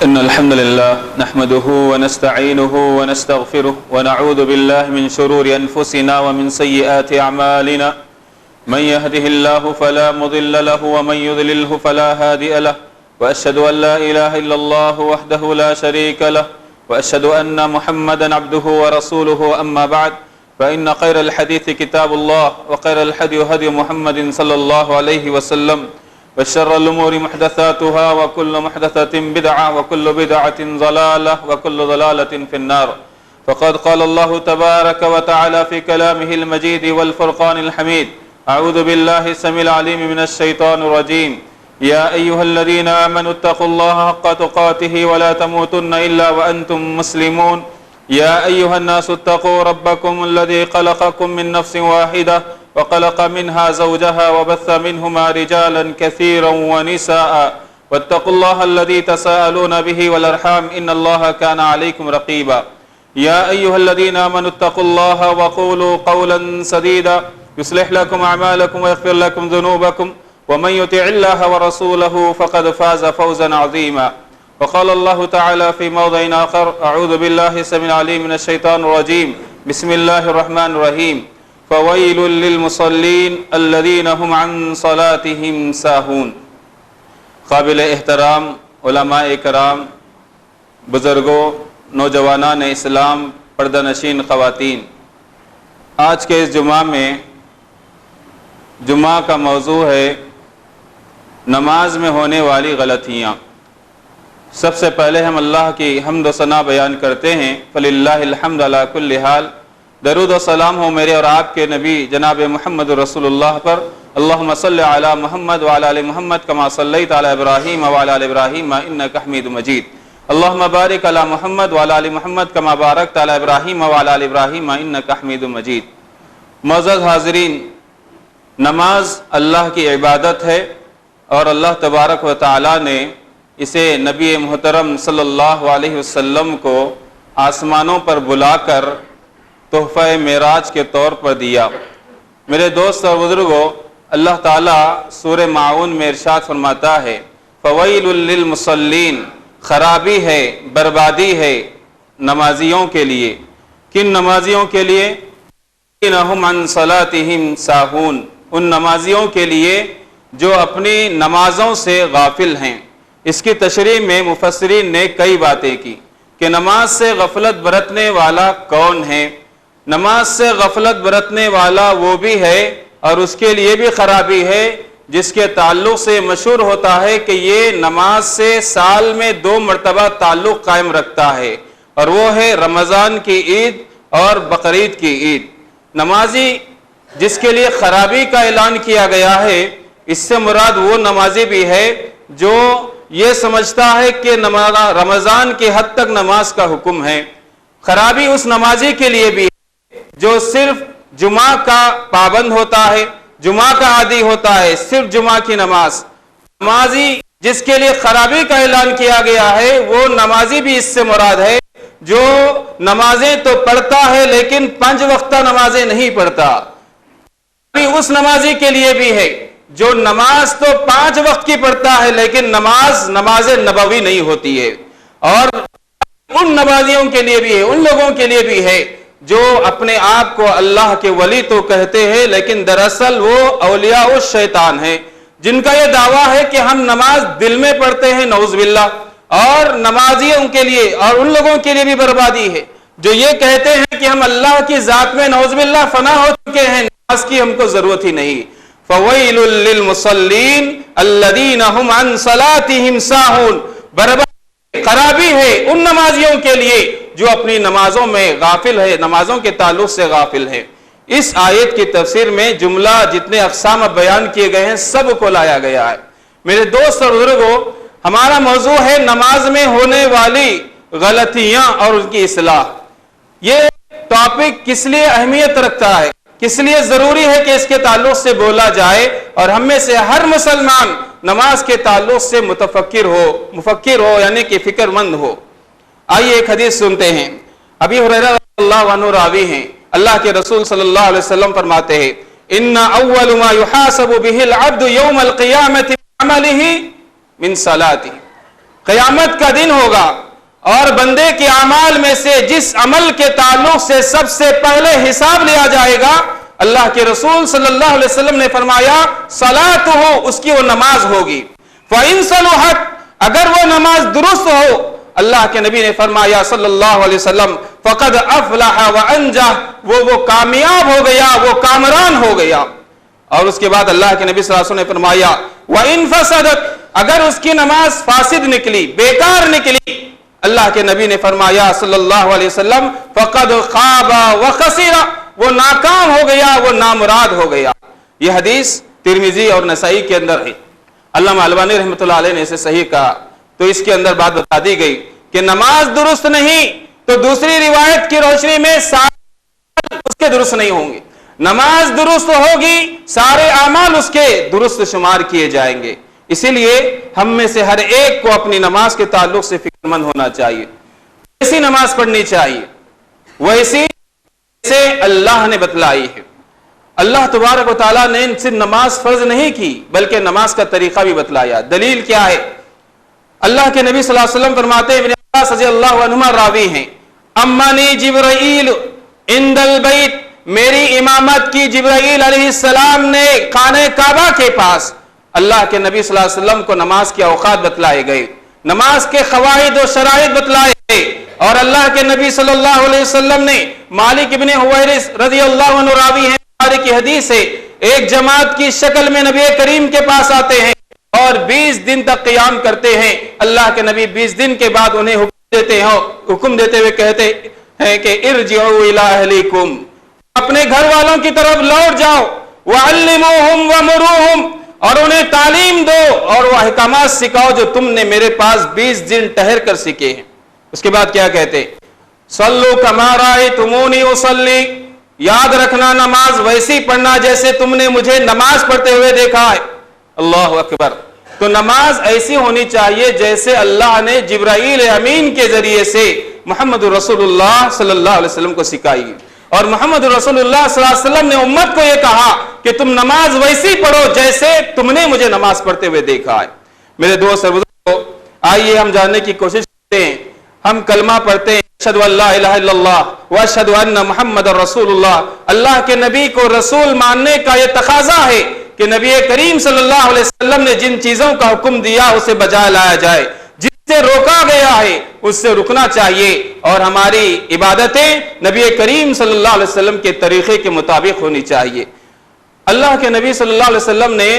إن الحمد لله نحمده ونستعينه ونستغفره ونعوذ بالله من شرور أنفسنا ومن سيئات أعمالنا من يهده الله فلا مضل له ومن يضلله فلا هادي له وأشهد أن لا إله إلا الله وحده لا شريك له وأشهد أن محمدا عبده ورسوله أما بعد فإن خير الحديث كتاب الله وخير الهدي هدي محمد صلى الله عليه وسلم وشر الأمور محدثاتها وكل محدثة بدعة وكل بدعة ضلالة وكل ضلالة في النار فقد قال الله تبارك وتعالى في كلامه المجيد والفرقان الحميد أعوذ بالله السميع العليم من الشيطان الرجيم يا أيها الذين آمنوا اتقوا الله حق تقاته ولا تموتن إلا وأنتم مسلمون يا أيها الناس اتقوا ربكم الذي خلقكم من نفس واحدة وخلق منها زوجها وبث منهما رجالا كثيرا ونساء واتقوا الله الذي تساءلون به والأرحام إن الله كان عليكم رقيبا يا أيها الذين آمنوا اتقوا الله وقولوا قولا سديدا يصلح لكم أعمالكم ويغفر لكم ذنوبكم ومن يطع الله ورسوله فقد فاز فوزا عظيما وقال الله تعالى في موضع آخر أعوذ بالله السميع العليم من الشيطان الرجيم بسم الله الرحمن الرحيم فويل للمصلين الذين هم عن صلاتهم ساهون قابل احترام علماء کرام، بزرگوں، نوجوانان اسلام، پردہ نشین خواتین، آج کے اس جمعہ میں جمعہ کا موضوع ہے نماز میں ہونے والی غلطیاں۔ سب سے پہلے ہم اللہ کی حمد و ثنا بیان کرتے ہیں، فللہ الحمد علی کل حال۔ درود و سلام ہو میرے اور آپ کے نبی جناب محمد رسول اللہ پر، اللہم صلی علی محمد وعلی آل محمد کما صلیت علی ابراہیم وعلی آل ابراہیم انک حمید مجید، اللہم بارک علی محمد وعلی آل محمد کما بارکت علی ابراہیم وعلی آل ابراہیم انک حمید مجید۔ معزز حاضرین، نماز اللہ کی عبادت ہے اور اللہ تبارک و تعالی نے اسے نبی محترم صلی اللہ علیہ وسلم کو آسمانوں پر بلا کر تحفہ معراج کے طور پر دیا۔ میرے دوست اور بزرگوں، اللہ تعالیٰ سورہ معاون میں ارشاد فرماتا ہے فویل للمصلین، خرابی ہے، بربادی ہے نمازیوں کے لیے۔ کن نمازیوں کے لیے؟ انہم عن صلاتہم ساہون، ان نمازیوں کے لیے جو اپنی نمازوں سے غافل ہیں۔ اس کی تشریح میں مفسرین نے کئی باتیں کی کہ نماز سے غفلت برتنے والا کون ہے۔ نماز سے غفلت برتنے والا وہ بھی ہے اور اس کے لیے بھی خرابی ہے جس کے تعلق سے مشہور ہوتا ہے کہ یہ نماز سے سال میں 2 مرتبہ تعلق قائم رکھتا ہے، اور وہ ہے رمضان کی عید اور بقرعید کی عید۔ نمازی جس کے لیے خرابی کا اعلان کیا گیا ہے، اس سے مراد وہ نمازی بھی ہے جو یہ سمجھتا ہے کہ رمضان کی حد تک نماز کا حکم ہے۔ خرابی اس نمازی کے لیے بھی جو صرف جمعہ کا پابند ہوتا ہے، جمعہ کا عادی ہوتا ہے، صرف جمعہ کی نماز۔ نمازی جس کے لیے خرابی کا اعلان کیا گیا ہے، وہ نمازی بھی اس سے مراد ہے جو نمازیں تو پڑھتا ہے لیکن 5 وقتہ نمازیں نہیں پڑھتا۔ اس نمازی کے لیے بھی ہے جو نماز تو 5 وقت کی پڑھتا ہے لیکن نماز نبوی نہیں ہوتی ہے۔ اور ان نمازیوں کے لیے بھی ہے، ان لوگوں کے لیے بھی ہے جو اپنے آپ کو اللہ کے ولی تو کہتے ہیں لیکن دراصل وہ اولیاء الشیطان ہیں، جن کا یہ دعویٰ ہے کہ ہم نماز دل میں پڑھتے ہیں، نعوذ باللہ۔ اور نمازیوں کے لیے اور ان لوگوں کے لیے بھی بربادی ہے جو یہ کہتے ہیں کہ ہم اللہ کی ذات میں نعوذ باللہ فنا ہو چکے ہیں، نماز کی ہم کو ضرورت ہی نہیں۔ فویل للمصلین الذین هم عن صلاتهم ساہون، خرابی ہے ان نمازیوں کے لیے جو اپنی نمازوں میں غافل ہے، نمازوں کے تعلق سے غافل ہے۔ اس آیت کی تفسیر میں جملہ جتنے اقسام بیان کیے گئے ہیں سب کو لایا گیا ہے۔ میرے دوست اور بزرگوں، ہمارا موضوع ہے نماز میں ہونے والی غلطیاں اور ان کی اصلاح۔ یہ ٹاپک کس لیے اہمیت رکھتا ہے، کس لیے ضروری ہے کہ اس کے تعلق سے بولا جائے اور ہم میں سے ہر مسلمان نماز کے تعلق سے مفکر ہو یعنی کہ فکر مند ہو۔ آئیے ایک حدیث سنتے ہیں۔ ابی ہریرہ رضی اللہ عنہ راوی ہیں، اللہ کے رسول صلی اللہ علیہ وسلم فرماتے ہیں ان اول ما يحاسب به العبد يوم القيامة بعمله من صلاته، قیامت کا دن ہوگا اور بندے کے اعمال میں سے جس عمل کے تعلق سے سب سے پہلے حساب لیا جائے گا، اللہ کے رسول صلی اللہ علیہ وسلم نے فرمایا صلاتہ، اس کی وہ نماز ہوگی۔ فَإِن صَلُحَتْ، اگر وہ نماز درست ہو، اللہ کے نبی نے فرمایا صلی اللہ علیہ وسلم فَقَدْ أَفْلَحَ وَأَنْجَحَ، وہ کامیاب ہو گیا، وہ کامران ہو گیا۔ اور اس کے بعد اللہ کے نبی صلی اللہ علیہ وسلم نے فرمایا وَإِن فَسَدَتْ، اگر اس کی نماز فاسد نکلی، بیکار نکلی، اللہ کے نبی نے فرمایا صلی اللہ علیہ وسلم فَقَدْ خَابَ وَخَسِرَ، وہ ناکام ہو گیا، وہ نامراد ہو گیا۔ یہ حدیث ترمذی اور نسائی کے اندر ہے۔ علامہ البانی رحمۃ اللہ علیہ نے اسے صحیح کہا، تو اس کے اندر بات بتا دی گئی کہ نماز درست نہیں تو دوسری روایت کی روشنی میں سارے اس کے درست نہیں ہوں گے، نماز درست ہوگی سارے اعمال اس کے درست شمار کیے جائیں گے۔ اسی لیے ہم میں سے ہر ایک کو اپنی نماز کے تعلق سے فکر مند ہونا چاہیے، ایسی نماز پڑھنی چاہیے ویسی سے اللہ نے بتلائی ہے۔ اللہ تبارک و تعالیٰ نے صرف نماز فرض نہیں کی بلکہ نماز کا طریقہ بھی بتلایا۔ دلیل کیا ہے؟ اللہ کے نبی صلی اللہ علیہ وسلم فرماتے ہیں، ابن عباس رضی اللہ عنہما راوی ہیں، امانی جبرائیل عند البیت، میری امامت کی جبرائیل علیہ السلام نے خانہ کعبہ کے پاس۔ اللہ کے نبی صلی اللہ علیہ وسلم کو نماز کے اوقات بتلائے گئے، نماز کے قواعد و شرائط بتلائے گئے، اور اللہ کے نبی صلی اللہ علیہ وسلم نے مالک ابن حویرث رضی اللہ عنہ راوی ہیں، بخاری کی حدیث ہے، ایک جماعت کی شکل میں نبی کریم کے پاس آتے ہیں اور 20 دن تک قیام کرتے ہیں۔ اللہ کے نبی 20 دن کے بعد انہیں حکم دیتے ہوئے کہتے ہیں کہ ارجعوا الی اہلیکم، اپنے گھر والوں کی طرف لوٹ جاؤ، وعلموہم ومروہم، اور انہیں تعلیم دو اور وہ احکامات سکھاؤ جو تم نے میرے پاس 20 دن ٹھہر کر سیکھے ہیں۔ اس کے بعد کیا کہتے؟ صلو کما رأیتمونی اصلی، یاد رکھنا نماز ویسی پڑھنا جیسے تم نے مجھے نماز پڑھتے ہوئے دیکھا ہے۔ اللہ اکبر۔ تو نماز ایسی ہونی چاہیے جیسے اللہ نے جبرائیل امین کے ذریعے سے محمد رسول اللہ صلی اللہ علیہ وسلم کو سکھائی، اور محمد رسول اللہ صلی اللہ علیہ وسلم نے امت کو یہ کہا کہ تم نماز ویسی پڑھو جیسے تم نے مجھے نماز پڑھتے ہوئے دیکھا ہے۔ میرے دوست اور بزرگوں، آئیے ہم جاننے کی کوشش کرتے ہیں۔ ہم کلمہ پڑھتے ہیں اشہد ان لا الہ الا اللہ واشہد ان محمد رسول اللہ۔ اللہ کے نبی کو رسول ماننے کا یہ تقاضا ہے کہ نبی کریم صلی اللہ علیہ وسلم نے جن چیزوں کا حکم دیا اسے بجا لایا جائے، جس سے روکا گیا ہے اس سے رکنا چاہیے، اور ہماری عبادتیں نبی کریم صلی اللہ علیہ وسلم کے طریقے کے مطابق ہونی چاہیے۔ اللہ کے نبی صلی اللہ علیہ وسلم نے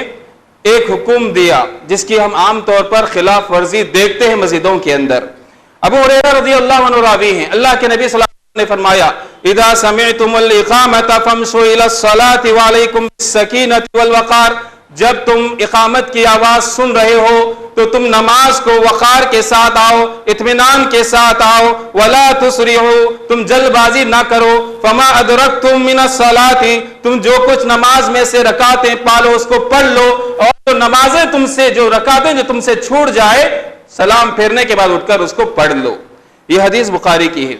ایک حکم دیا جس کی ہم عام طور پر خلاف ورزی دیکھتے ہیں مسجدوں کے اندر۔ ابو ہریرہ رضی اللہ عنہ راوی ہیں، اللہ کے نبی صلی اللہ علیہ وسلم نے فرمایا اذا سمعتم الاقامۃ فامشوا الی الصلاۃ وعلیکم بالسکینۃ والوقار، جب تم اقامت کی آواز سن رہے ہو تو تم نماز کو وقار کے ساتھ آؤ، اطمینان کے ساتھ آؤ، ولا تسرعوا، تم جلد بازی نہ کرو، فما ادرکتم من الصلاۃ، تم جو کچھ نماز میں سے رکعتیں پالو اس کو پڑھ لو، اور جو نمازیں تم سے جو رکعتیں جو تم سے چھوٹ جائے سلام پھیرنے کے بعد اٹھ کر اس کو پڑھ لو۔ یہ حدیث بخاری کی ہے۔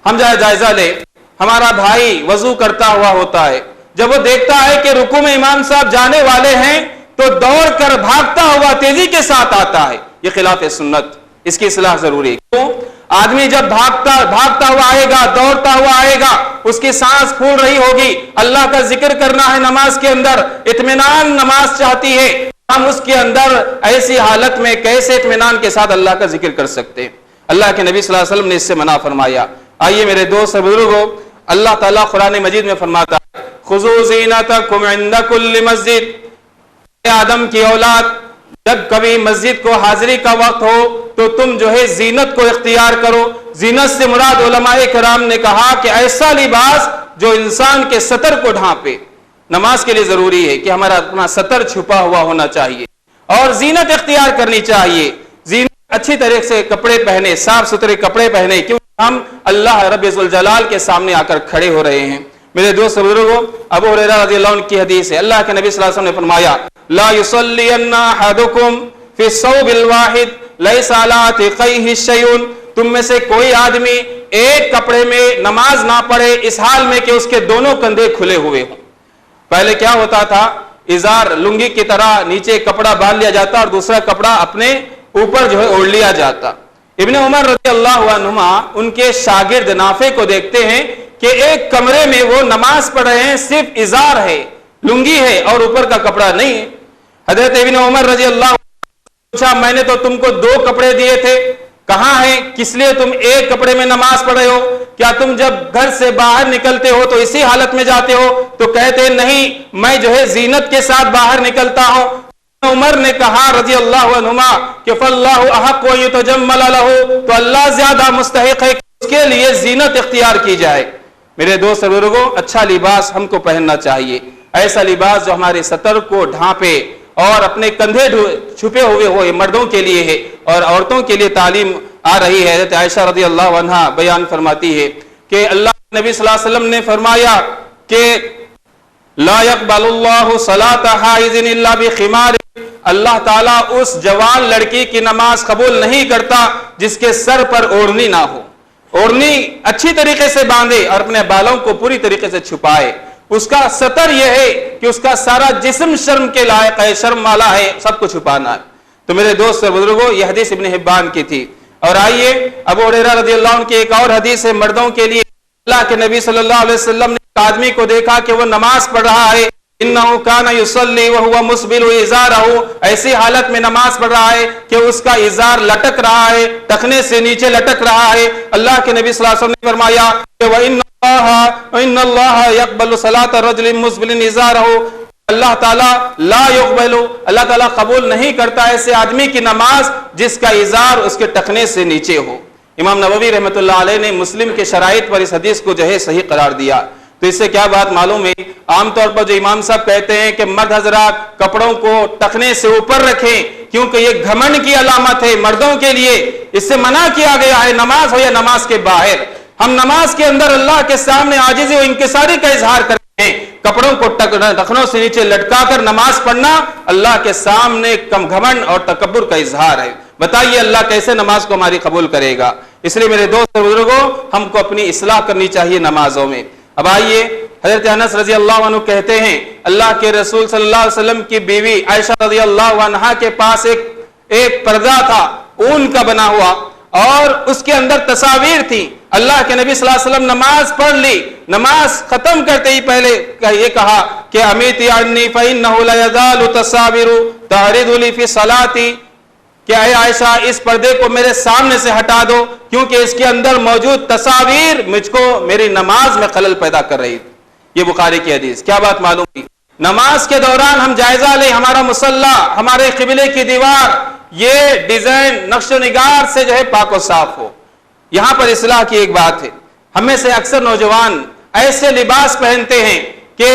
ہم جائزہ لیں، ہمارا بھائی وضو کرتا ہوا ہوتا ہے، جب وہ دیکھتا ہے کہ رکوع میں امام صاحب جانے والے ہیں تو دوڑ کر بھاگتا ہوا تیزی کے ساتھ آتا ہے، یہ خلاف سنت، اس کی اصلاح ضروری ہے۔ کیوں؟ آدمی جب بھاگتا ہوا آئے گا، دوڑتا ہوا آئے گا، اس کی سانس پھول رہی ہوگی، اللہ کا ذکر کرنا ہے نماز کے اندر، اطمینان نماز چاہتی ہے، ہم اس کے اندر ایسی حالت میں کیسے اطمینان کے ساتھ اللہ کا ذکر کر سکتے ہیں؟ اللہ کے نبی صلی اللہ علیہ وسلم نے اس سے منع فرمایا۔ آئیے میرے دوست اور بزرگوں، اللہ تعالیٰ قرآن مجید میں فرماتا ہے خذوا زینتکم عند کل مسجد، اے آدم کی اولاد، جب کبھی مسجد کو حاضری کا وقت ہو تو تم جو ہے زینت کو اختیار کرو۔ زینت سے مراد علماء کرام نے کہا کہ ایسا لباس جو انسان کے سطر کو ڈھانپے۔ نماز کے لیے ضروری ہے کہ ہمارا اپنا سطر چھپا ہوا ہونا چاہیے اور زینت اختیار کرنی چاہیے۔ زینت اچھی طرح سے کپڑے پہنے، صاف ستھرے کپڑے پہنے، کیونکہ ہم اللہ رب ذوالجلال کے سامنے آ کر کھڑے ہو رہے ہیں۔ میرے دوست بزرگوں، ابو ہریرہ رضی اللہ عنہ کی حدیث ہے، اللہ کے نبی صلی اللہ علیہ وسلم نے فرمایا لا یصلین احدکم فی الثوب الواحد لیس علی عاتقیہ شیء، تم میں سے کوئی آدمی ایک کپڑے میں نماز نہ پڑھے اس حال میں کہ اس کے دونوں کندھے کھلے ہوئے ہوں۔ پہلے کیا ہوتا تھا؟ ازار لنگی کی طرح نیچے کپڑا باندھ لیا جاتا اور دوسرا کپڑا اپنے اوپر جو ہے اوڑھ لیا جاتا۔ ابن عمر رضی اللہ عنہما ان کے شاگرد نافع کو دیکھتے ہیں کہ ایک کمرے میں وہ نماز پڑھ رہے ہیں، صرف ازار ہے، لنگی ہے اور اوپر کا کپڑا نہیں ہے۔ حضرت ابن عمر رضی اللہ عنہ پوچھا میں نے تو تم کو 2 کپڑے دیے تھے، کہاں ہیں؟ کس لیے تم ایک کپڑے میں نماز پڑھ رہے ہو؟ کیا تم جب گھر سے باہر نکلتے ہو تو اسی حالت میں جاتے ہو؟ تو کہتے ہیں نہیں، میں جو ہے زینت کے ساتھ باہر نکلتا ہوں۔ عمر نے کہا رضی اللہ عنہما کہ فاللہ احق و یتجمل لہ، تو اللہ زیادہ مستحق ہے کہ اس کے لیے زینت اختیار کی جائے۔ میرے دوست بزرگوں، اچھا لباس ہم کو پہننا چاہیے، ایسا لباس جو ہمارے سطر کو ڈھانپے اور اپنے کندھے چھپے ہوئے ہو، یہ مردوں کے لیے ہے اور عورتوں کے لیے تعلیم آ رہی ہے۔ حضرت عائشہ رضی اللہ عنہا بیان فرماتی ہے کہ اللہ نبی صلی اللہ علیہ وسلم نے فرمایا کہ لا يقبل اللہ صلاۃ حائض الا بخمار، اللہ تعالیٰ اس جوان لڑکی کی نماز قبول نہیں کرتا جس کے سر پر اوڑھنی نہ ہو، اوڑھنی اچھی طریقے سے باندھے اور اپنے بالوں کو پوری طریقے سے چھپائے۔ اس کا سطر یہ ہے کہ اس کا سارا جسم شرم کے لائق ہے، شرم والا ہے، سب کو چھپانا ہے۔ تو میرے دوست بزرگوں، یہ حدیث ابن حبان کی تھی۔ اور آئیے ابو ہریرہ رضی اللہ عنہ کی ایک اور حدیث ہے مردوں کے لیے۔ اللہ کے نبی صلی اللہ علیہ وسلم نے ایک آدمی کو دیکھا کہ وہ نماز پڑھ رہا ہے، انہو کان یصلی وہو مسبل ازارہ، ایسی حالت میں نماز پڑھ رہا ہے کہ اس کا ازار لٹک رہا ہے، ٹخنے سے نیچے لٹک رہا ہے۔ اللہ کے نبی صلی اللہ علیہ وسلم نے فرمایا کہ وَإِنَّ اللَّهَ يَقْبَلُ صَلَاةَ رَجُلٍ مُسْبِلٍ إِزَارَهُ، اللہ تعالیٰ لا يقبل، اللہ تعالیٰ قبول نہیں کرتا ایسے آدمی کی نماز جس کا ازار اس کے ٹخنے سے نیچے ہو۔ امام نووی رحمۃ اللہ علیہ نے مسلم کے شرائط پر اس حدیث کو جو ہے صحیح قرار دیا۔ تو اس سے کیا بات معلوم ہے؟ عام طور پر جو امام صاحب کہتے ہیں کہ مرد حضرات کپڑوں کو ٹخنے سے اوپر رکھیں کیونکہ یہ گھمنڈ کی علامت ہے مردوں کے لیے، اس سے منع کیا گیا ہے، نماز ہو یا نماز کے باہر۔ ہم نماز کے اندر اللہ کے سامنے عاجزی و انکساری کا اظہار کرتے ہیں، کپڑوں کو ٹخنوں سے نیچے لٹکا کر نماز پڑھنا اللہ کے سامنے کم گھمنڈ اور تکبر کا اظہار ہے۔ بتائیے اللہ کیسے نماز کو ہماری قبول کرے گا؟ اس لیے میرے دوست بزرگوں، ہم کو اپنی اصلاح کرنی چاہیے نمازوں میں۔ اب آئیے، حضرت انس رضی اللہ عنہ کہتے ہیں اللہ کے رسول صلی اللہ علیہ وسلم کی بیوی عائشہ رضی اللہ عنہا کے پاس ایک پردہ تھا اون کا بنا ہوا اور اس کے اندر تصاویر تھی۔ اللہ کے نبی صلی اللہ علیہ وسلم نماز پڑھ لی، نماز ختم کرتے ہی پہلے یہ کہا کہ امیتی عنی فإنہ لا یزال تصاویر تعرض لی فی صلاتی، کہ اے عائشہ اس پردے کو میرے سامنے سے ہٹا دو کیونکہ اس کے اندر موجود تصاویر مجھ کو میری نماز میں خلل پیدا کر رہی تھی۔ یہ بخاری کی حدیث۔ کیا بات معلوم ہوئی؟ نماز کے دوران ہم جائزہ لیں، ہمارا مصلی، ہمارے قبلے کی دیوار، یہ ڈیزائن نقش و نگار سے جو ہے پاک و صاف ہو۔ یہاں پر اصلاح کی ایک بات ہے، ہم میں سے اکثر نوجوان ایسے لباس پہنتے ہیں کہ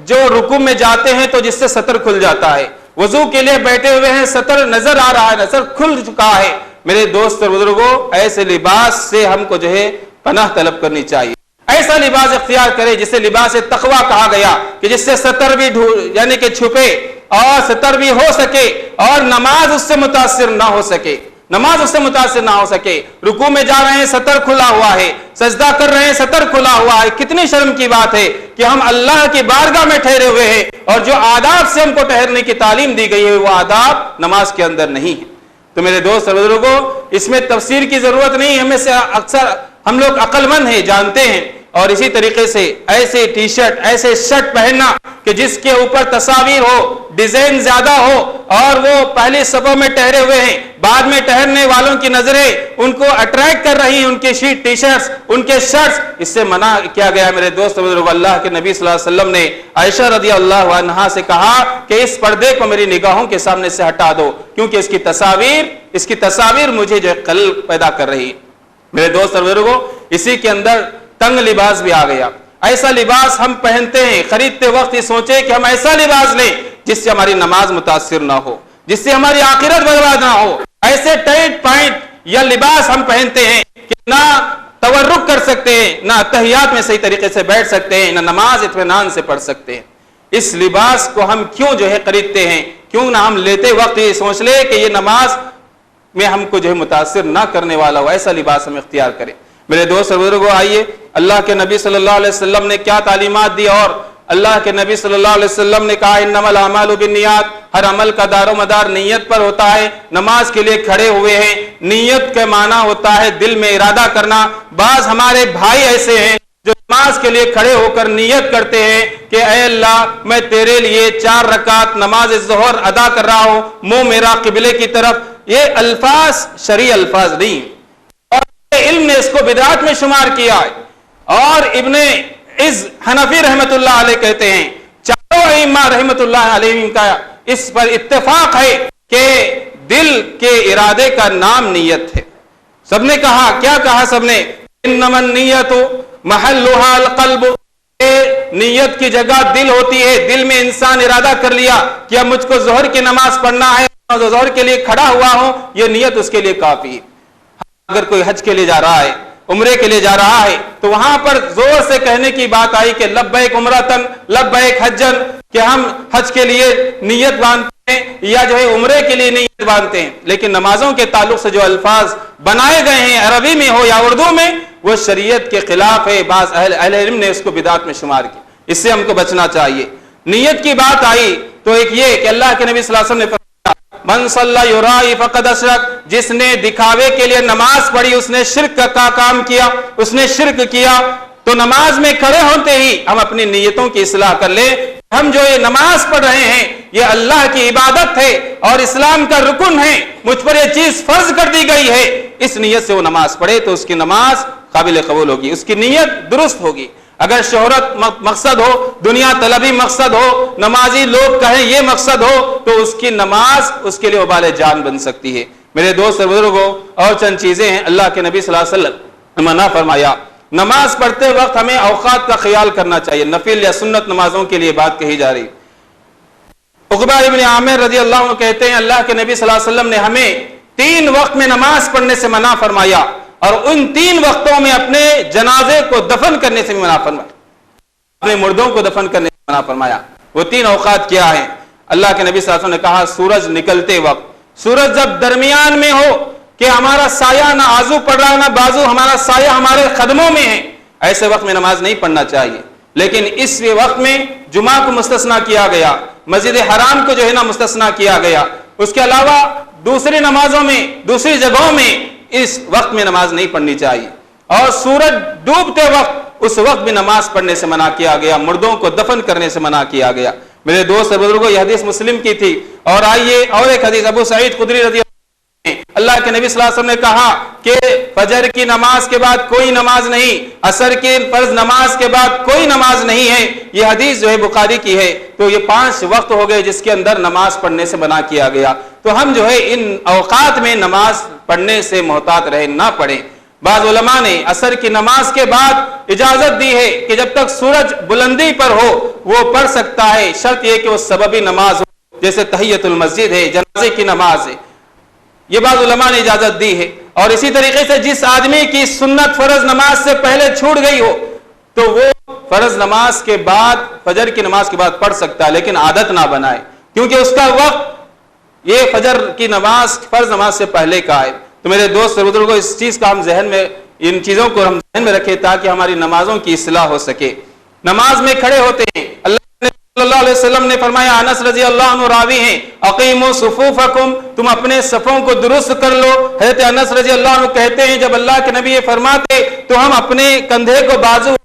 جو رکوع میں جاتے ہیں تو جس سے سطر کھل جاتا ہے، وضو کے لیے بیٹھے ہوئے ہیں سطر نظر آ رہا ہے، نظر کھل چکا ہے۔ میرے دوست اور بزرگوں، ایسے لباس سے ہم کو جو ہے پناہ طلب کرنی چاہیے۔ ایسا لباس اختیار کرے جسے لباس تقویٰ کہا گیا کہ جس سے سطر بھی یعنی کہ چھپے اور سطر بھی ہو سکے اور نماز اس سے متاثر نہ ہو سکے، نماز اس سے متاثر نہ ہو سکے۔ رکوع میں جا رہے ہیں سطر کھلا ہوا ہے، سجدہ کر رہے ہیں سطر کھلا ہوا ہے۔ کتنی شرم کی بات ہے کہ ہم اللہ کی بارگاہ میں ٹھہرے ہوئے ہیں اور جو آداب سے ہم کو ٹھہرنے کی تعلیم دی گئی ہے وہ آداب نماز کے اندر نہیں ہے۔ تو میرے دوست اور بزرگوں، اس میں تفسیر کی ضرورت نہیں، ہمیں سے اکثر ہم لوگ عقل مند ہیں، جانتے ہیں۔ اور اسی طریقے سے ایسے ٹی شرٹ، ایسے شرٹ پہننا کہ جس کے اوپر تصاویر ہو، ڈیزائن زیادہ ہو اور وہ پہلی صفوں میں ٹھہرے ہوئے ہیں، بعد میں ٹھہرنے والوں کی نظریں ان کو اٹریکٹ کر رہی ہیں، ان کے ٹی شرٹس، ان کے شرٹس، اس سے منع کیا گیا۔ میرے دوست بزرگ، اللہ کے نبی صلی اللہ علیہ وسلم نے عائشہ رضی اللہ عنہا سے کہا کہ اس پردے کو میری نگاہوں کے سامنے سے ہٹا دو کیونکہ اس کی تصاویر مجھے جو خلل پیدا کر رہی۔ میرے دوست بزرگوں، اسی کے اندر تنگ لباس بھی آ گیا۔ ایسا لباس ہم پہنتے ہیں، خریدتے وقت یہ سوچے کہ ہم ایسا لباس لیں جس سے ہماری نماز متاثر نہ ہو، جس سے ہماری آخرت برباد نہ ہو۔ ایسے ٹائٹ پینٹ یا لباس ہم پہنتے ہیں کہ نہ تورک کر سکتے ہیں، نہ تحیات میں صحیح طریقے سے بیٹھ سکتے ہیں، نہ نماز اطمینان سے پڑھ سکتے ہیں۔ اس لباس کو ہم کیوں جو ہے خریدتے ہیں؟ کیوں نہ ہم لیتے وقت یہ سوچ لے کہ یہ نماز میں ہم کو جو ہے متاثر نہ کرنے والا ہو، ایسا لباس ہم اختیار کریں۔ میرے دوست اور بزرگوں، آئیے اللہ کے نبی صلی اللہ علیہ وسلم نے کیا تعلیمات دی اور اللہ کے نبی صلی اللہ علیہ وسلم نے کہا انما الاعمال بالنیات، ہر عمل کا دار و مدار نیت پر ہوتا ہے۔ نماز کے لیے کھڑے ہوئے ہیں، نیت کا معنی ہوتا ہے دل میں ارادہ کرنا۔ بعض ہمارے بھائی ایسے ہیں جو نماز کے لیے کھڑے ہو کر نیت کرتے ہیں کہ اے اللہ میں تیرے لیے 4 رکعت نماز ظہر ادا کر رہا ہوں، منہ میرا قبلے کی طرف۔ یہ الفاظ شرعی الفاظ نہیں، اور علم نے اس کو بدعت میں شمار کیا ہے۔ اور ابن عز حنفی رحمت اللہ علیہ کہتے ہیں، چاروں ائمہ رحمت اللہ علیہ کا اس پر اتفاق ہے کہ دل کے ارادے کا نام نیت ہے۔ سب نے کہا، کیا کہا سب نے؟ انما النیت محلها القلب، نیت کی جگہ دل ہوتی ہے۔ دل میں انسان ارادہ کر لیا کہ اب مجھ کو ظہر کی نماز پڑھنا ہے، ظہر کے لیے کھڑا ہوا ہوں، یہ نیت اس کے لیے کافی ہے۔ اگر کوئی حج کے لیے جا رہا ہے، عمرے کے لیے جا رہا ہے، تو وہاں پر زور سے کہنے کی بات آئی کہ لبیک عمرتن لبیک حجن، کہ ہم حج کے لیے نیت باندھتے ہیں یا جو ہے عمرے کے لیے نیت باندھتے ہیں، لیکن نمازوں کے تعلق سے جو الفاظ بنائے گئے ہیں عربی میں ہو یا اردو میں، وہ شریعت کے خلاف ہے۔ بعض اہل علم نے اس کو بدعت میں شمار کیا، اس سے ہم کو بچنا چاہیے۔ نیت کی بات آئی تو ایک یہ کہ اللہ کے نبی صلی اللہ علیہ وسلم نے من صلی یرائی فقد اشرک، جس نے دکھاوے کے لیے نماز پڑھی اس نے شرک کا کام کیا، اس نے شرک کیا۔ تو نماز میں کھڑے ہوتے ہی ہم اپنی نیتوں کی اصلاح کر لیں۔ ہم جو یہ نماز پڑھ رہے ہیں یہ اللہ کی عبادت ہے اور اسلام کا رکن ہے، مجھ پر یہ چیز فرض کر دی گئی ہے، اس نیت سے وہ نماز پڑھے تو اس کی نماز قابل قبول ہوگی، اس کی نیت درست ہوگی۔ اگر شہرت مقصد ہو، دنیا طلبی مقصد ہو، نمازی لوگ کہیں یہ مقصد ہو، تو اس کی نماز اس کے لیے وبال جان بن سکتی ہے۔ میرے دوست اور بزرگوں، اور چند چیزیں ہیں اللہ کے نبی صلی اللہ علیہ وسلم نے منع فرمایا۔ نماز پڑھتے وقت ہمیں اوقات کا خیال کرنا چاہیے، نفل یا سنت نمازوں کے لیے بات کہی جا رہی۔ عقبہ ابن عامر رضی اللہ عنہ کہتے ہیں اللہ کے نبی صلی اللہ علیہ وسلم نے ہمیں 3 وقت میں نماز پڑھنے سے منع فرمایا، اور ان 3 وقتوں میں اپنے جنازے کو دفن کرنے سے بھی منع فرمایا، اپنے مردوں کو دفن کرنے سے منع فرمایا۔ وہ 3 اوقات کیا ہیں؟ اللہ کے نبی صلی اللہ علیہ وسلم نے کہا سورج نکلتے وقت، سورج جب درمیان میں ہو کہ ہمارا سایہ نہ آزو پڑ رہا نہ بازو، ہمارا سایہ ہمارے قدموں میں ہے، ایسے وقت میں نماز نہیں پڑھنا چاہیے۔ لیکن اس وقت میں جمعہ کو مستثنا کیا گیا، مسجد حرام کو جو ہے نا مستثنا کیا گیا، اس کے علاوہ دوسری نمازوں میں دوسری جگہوں میں اس وقت میں نماز نہیں پڑھنی چاہیے۔ اور سورج ڈوبتے وقت اس وقت بھی نماز پڑھنے سے منع کیا گیا، مردوں کو دفن کرنے سے منع کیا گیا۔ میرے دوست اور بزرگوں، یہ حدیث مسلم کی تھی۔ اور آئیے اور ایک حدیث ابو سعید خدری رضی اللہ کے نبی صلی اللہ علیہ وسلم نے کہا کہ فجر کی نماز کے بعد کوئی نماز نہیں، عصر کی فرض نماز کے بعد کوئی نماز نہیں ہے۔ یہ حدیث جو ہے بخاری کی ہے۔ تو یہ 5 وقت ہو گئے جس کے اندر نماز پڑھنے سے منع کیا گیا۔ تو ہم جو ہے ان اوقات میں نماز پڑھنے سے محتاط رہیں، نہ پڑھیں۔ بعض علماء نے عصر کی نماز کے بعد اجازت دی ہے کہ جب تک سورج بلندی پر ہو وہ پڑھ سکتا ہے، شرط یہ کہ وہ سببی نماز ہو، جیسے تحیت المسجد ہے، جنازے کی نماز ہے۔ یہ بعض علماء نے اجازت دی ہے۔ اور اسی طریقے سے جس آدمی کی سنت فرض نماز سے پہلے چھوٹ گئی ہو تو وہ فرض نماز کے بعد فجر کی نماز کے بعد پڑھ سکتا ہے، لیکن عادت نہ بنائے، کیونکہ اس کا وقت یہ فجر کی نماز فرض نماز سے پہلے کا ہے۔ تو میرے دوست اور بزرگوں، اس چیز کا ہم ذہن میں، ان چیزوں کو ہم ذہن میں رکھیں تاکہ ہماری نمازوں کی اصلاح ہو سکے۔ نماز میں کھڑے ہوتے ہیں، اللہ صلی اللہ علیہ وسلم نے فرمایا، انس رضی اللہ عنہ راوی ہیں، اقیموا صفوفکم، تم اپنے صفوں کو درست کر لو۔ حضرت انس رضی اللہ عنہ کہتے ہیں جب اللہ کے نبی یہ فرماتے تو ہم اپنے کندھے کو بازو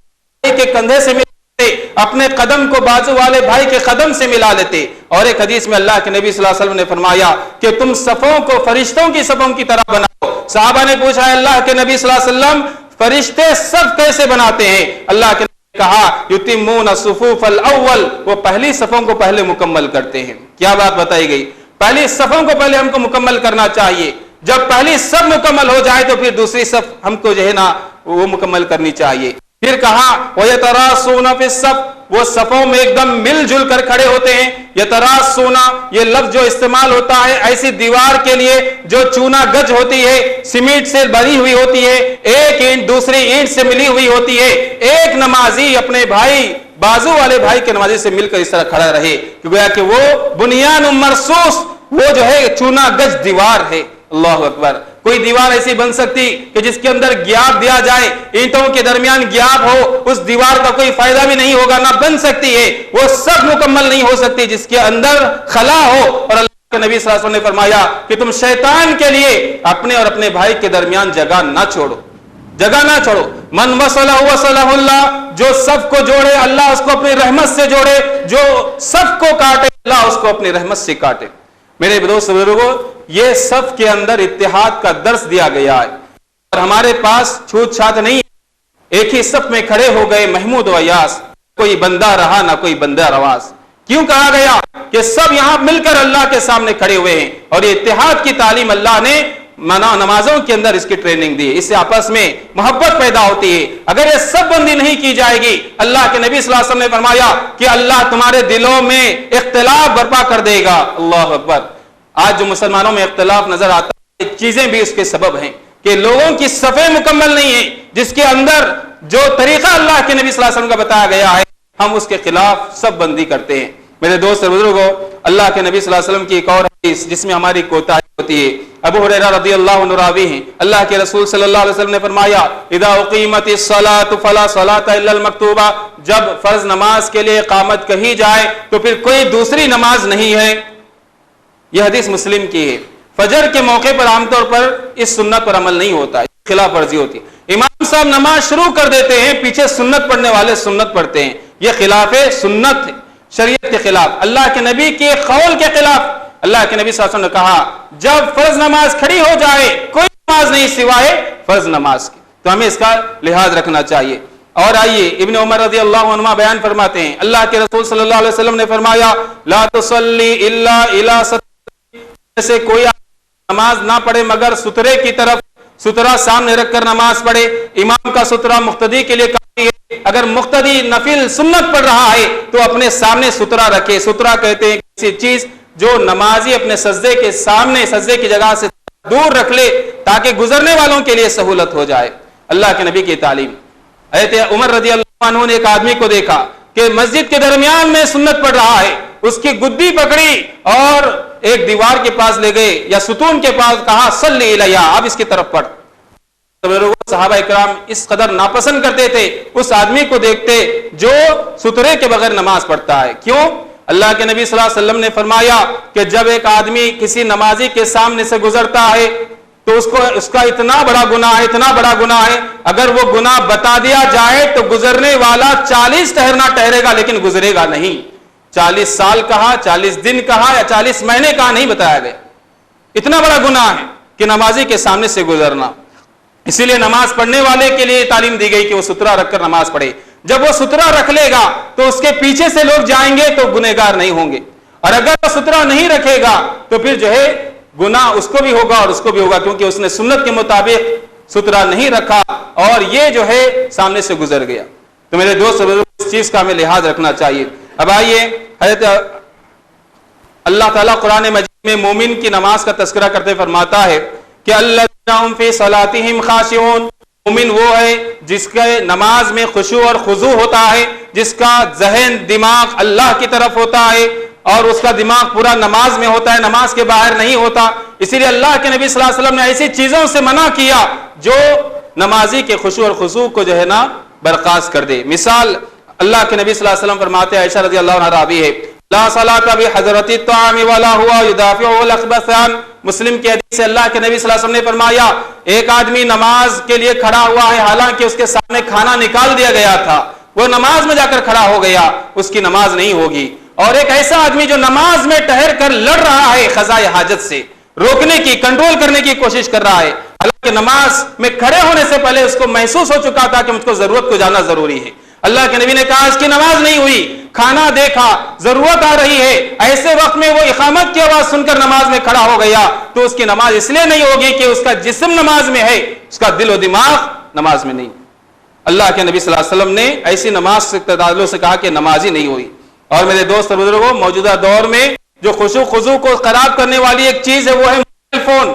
کے کندھے سے ملاتے، اپنے قدم کو بازو والے بھائی کے قدم سے ملا لیتے۔ اور ایک حدیث میں اللہ کے نبی صلی اللہ علیہ وسلم نے فرمایا کہ تم صفوں کو فرشتوں کی صفوں کی طرح بناؤ۔ صحابہ نے پوچھا اللہ کے نبی صلی اللہ علیہ وسلم فرشتے صف کیسے بناتے ہیں؟ اللہ کے کہا یتمون الصفوف الاول، وہ پہلی صفوں کو پہلے مکمل کرتے ہیں۔ کیا بات بتائی گئی؟ پہلی صفوں کو پہلے ہم کو مکمل کرنا چاہیے۔ جب پہلی صف مکمل ہو جائے تو پھر دوسری صف ہم کو جو ہے نا وہ مکمل کرنی چاہیے۔ پھر کہا وَيَتَرَاصُونَ فِي الصَّفِّ، وہ صفوں میں ایک دم مل جل کر کھڑے ہوتے ہیں۔ یتراصون، یہ لفظ جو استعمال ہوتا ہے ایسی دیوار کے لیے جو چونا گج ہوتی ہے، سیمنٹ سے بنی ہوئی ہوتی ہے، ایک اینٹ دوسری اینٹ سے ملی ہوئی ہوتی ہے۔ ایک نمازی اپنے بھائی بازو والے بھائی کے نمازی سے مل کر اس طرح کھڑا رہے، گویا کہ وہ بنیان مرصوص، وہ جو ہے چونا گج دیوار ہے۔ اللہ اکبر۔ کوئی دیوار ایسی بن سکتی کہ جس کے اندر گیپ دیا جائے، اینٹوں کے درمیان گیپ ہو، اس دیوار کا کوئی فائدہ بھی نہیں ہوگا، نہ بن سکتی ہے، وہ سب مکمل نہیں ہو سکتی جس کے اندر خلا ہو۔ اور اللہ کے نبی صلی اللہ علیہ وسلم نے فرمایا کہ تم شیطان کے لیے اپنے اور اپنے بھائی کے درمیان جگہ نہ چھوڑو، جگہ نہ چھوڑو۔ من وصلہ وصلہ اللہ، جو سب کو جوڑے اللہ اس کو اپنی رحمت سے جوڑے، جو سب کو کاٹے اللہ اس کو اپنی رحمت سے کاٹے۔ میرے دوست بزرگوں، یہ صف کے اندر اتحاد کا درس دیا گیا ہے، اور ہمارے پاس چھوت چھات نہیں ہے۔ ایک ہی صف میں کھڑے ہو گئے محمود و ایاس، کوئی بندہ رہا نہ کوئی بندہ رواس۔ کیوں کہا گیا کہ سب یہاں مل کر اللہ کے سامنے کھڑے ہوئے ہیں، اور یہ اتحاد کی تعلیم اللہ نے نمازوں کے اندر اس کی ٹریننگ دی، اس سے آپس میں محبت پیدا ہوتی ہے۔ اگر یہ سب بندی نہیں کی جائے گی، اللہ کے نبی صلی اللہ علیہ وسلم نے فرمایا کہ اللہ تمہارے دلوں میں اختلاف برپا کر دے گا۔ اللہ اکبر۔ آج جو مسلمانوں میں اختلاف نظر آتا ہے، چیزیں بھی اس کے سبب ہیں کہ لوگوں کی صفیں مکمل نہیں ہیں، جس کے اندر جو طریقہ اللہ کے نبی صلی اللہ علیہ وسلم کا بتایا گیا ہے ہم اس کے خلاف سب بندی کرتے ہیں۔ میرے دوست اور بزرگوں، اللہ کے نبی صلی اللہ علیہ وسلم کی ایک اور حدیث جس میں ہماری کوتاہی ہوتی ہے، ابو ہریرہ رضی اللہ عنہ راوی ہیں، اللہ کے رسول صلی اللہ علیہ وسلم نے فرمایا اذا اقیمت الصلاۃ فلا صلاۃ الا المکتوبہ، جب فرض نماز کے لیے اقامت کہی جائے تو پھر کوئی دوسری نماز نہیں ہے۔ یہ حدیث مسلم کی ہے۔ فجر کے موقع پر عام طور پر اس سنت پر عمل نہیں ہوتا ہے، خلاف ورزی ہوتی ہے۔ امام صاحب نماز شروع کر دیتے ہیں، پیچھے سنت پڑھنے والے سنت پڑھتے ہیں، یہ خلاف سنت ہے، شریعت کے خلاف، اللہ کے نبی کے قول کے خلاف۔ اللہ کے نبی صلی اللہ علیہ وسلم نے کہا جب فرض نماز کھڑی ہو جائے کوئی نماز نہیں سوائے فرض نماز کی، تو ہمیں اس کا لحاظ رکھنا چاہیے۔ اور آئیے ابن عمر رضی اللہ عنہما بیان فرماتے ہیں، اللہ کے رسول صلی اللہ علیہ وسلم نے فرمایا لا تصلی الا الی ستر، سے کوئی نماز نہ پڑھے مگر سترے کی طرف، سترہ سامنے رکھ کر نماز پڑھے۔ امام کا سترہ مقتدی کے لیے کافی ہے، اگر مقتدی نفل سنت پڑھ رہا ہے تو اپنے سامنے سترہ رکھے۔ سترہ کہتے ہیں کسی چیز جو نمازی اپنے سجدے کے سامنے، سجدے کی جگہ سے دور رکھ لے تاکہ گزرنے والوں کے لیے سہولت ہو جائے، اللہ کے نبی کی تعلیم۔ حضرت عمر رضی اللہ عنہ نے ایک آدمی کو دیکھا کہ مسجد کے درمیان میں سنت پڑھ رہا ہے، اس کی گدی پکڑی اور ایک دیوار کے پاس لے گئے یا ستون کے پاس، کہا صلی الیہ، اب اس کی طرف پڑھ۔ صحابہ اکرام اس قدر ناپسند کرتے تھے اس آدمی کو دیکھتے جو سترے کے بغیر نماز پڑھتا ہے۔ کیوں؟ اللہ کے نبی صلی اللہ علیہ وسلم نے فرمایا کہ جب ایک آدمی کسی نمازی کے سامنے سے گزرتا ہے تو اس کا اتنا بڑا گناہ ہے، اتنا بڑا گناہ ہے، اگر وہ گناہ بتا دیا جائے تو گزرنے والا 40 ٹھہرنا ٹھہرے گا لیکن گزرے گا نہیں۔ 40 سال کہا، 40 دن کہا یا 40 مہینے کہا، نہیں بتایا گیا۔ اتنا بڑا گناہ ہے کہ نمازی کے سامنے سے گزرنا۔ اسی لیے نماز پڑھنے والے کے لیے تعلیم دی گئی کہ وہ سترہ رکھ کر نماز پڑھے۔ جب وہ سترہ رکھ لے گا تو اس کے پیچھے سے لوگ جائیں گے تو گنہگار نہیں ہوں گے، اور اگر وہ سترہ نہیں رکھے گا تو پھر جو ہے گناہ اس کو بھی ہوگا اور اس کو بھی ہوگا، کیونکہ اس نے سنت کے مطابق سترہ نہیں رکھا اور یہ جو ہے سامنے سے گزر گیا۔ تو میرے دوست اس چیز کا ہمیں لحاظ رکھنا چاہیے۔ اب آئیے، حضرت اللہ تعالیٰ قرآن مجید میں مومن کی نماز کا تذکرہ کرتے فرماتا ہے کہ الذین ھم فی صلاتہم خاشعون، مومن وہ ہے جس کے نماز میں خشوع اور خضوع ہوتا ہے، جس کا ذہن دماغ اللہ کی طرف ہوتا ہے اور اس کا دماغ پورا نماز میں ہوتا ہے، نماز کے باہر نہیں ہوتا۔ اسی لیے اللہ کے نبی صلی اللہ علیہ وسلم نے ایسی چیزوں سے منع کیا جو نمازی کے خشوع اور خضوع کو جو ہے نا برخاست کر دے۔ مثال اللہ کے نبی صلی اللہ علیہ وسلم فرماتے ہیں، عائشہ رضی اللہ عنہا راوی ہے، لا صلاۃ بحضرۃ الطعام ولا هو يدافعه الاخبثان، مسلم کی حدیث سے اللہ کے نبی صلی اللہ علیہ وسلم نے فرمایا ایک آدمی نماز کے لیے کھڑا ہوا ہے، حالانکہ اس کے سامنے کھانا نکال دیا گیا تھا، وہ نماز میں جا کر کھڑا ہو گیا، اس کی نماز نہیں ہوگی۔ اور ایک ایسا آدمی جو نماز میں ٹھہر کر لڑ رہا ہے قضاء حاجت سے، روکنے کی، کنٹرول کرنے کی کوشش کر رہا ہے، حالانکہ نماز میں کھڑے ہونے سے پہلے اس کو محسوس ہو چکا تھا کہ مجھ کو ضرورت کو جانا ضروری ہے، اللہ کے نبی نے کہا اس کی نماز نہیں ہوئی، کھانا دیکھا، ضرورت آ رہی ہے، ایسے وقت میں وہ اقامت کی آواز سن کر نماز میں کھڑا ہو گیا تو اس کی نماز اس لیے نہیں ہوگی کہ اس کا جسم نماز میں ہے، اس کا دل و دماغ نماز میں نہیں۔ اللہ کے نبی صلی اللہ علیہ وسلم نے ایسی نماز سے تعلق سے کہا کہ نماز ہی نہیں ہوئی۔ اور میرے دوست اور بزرگوں، موجودہ دور میں جو خشوع خضوع کو خراب کرنے والی ایک چیز ہے وہ ہے موبائل فون۔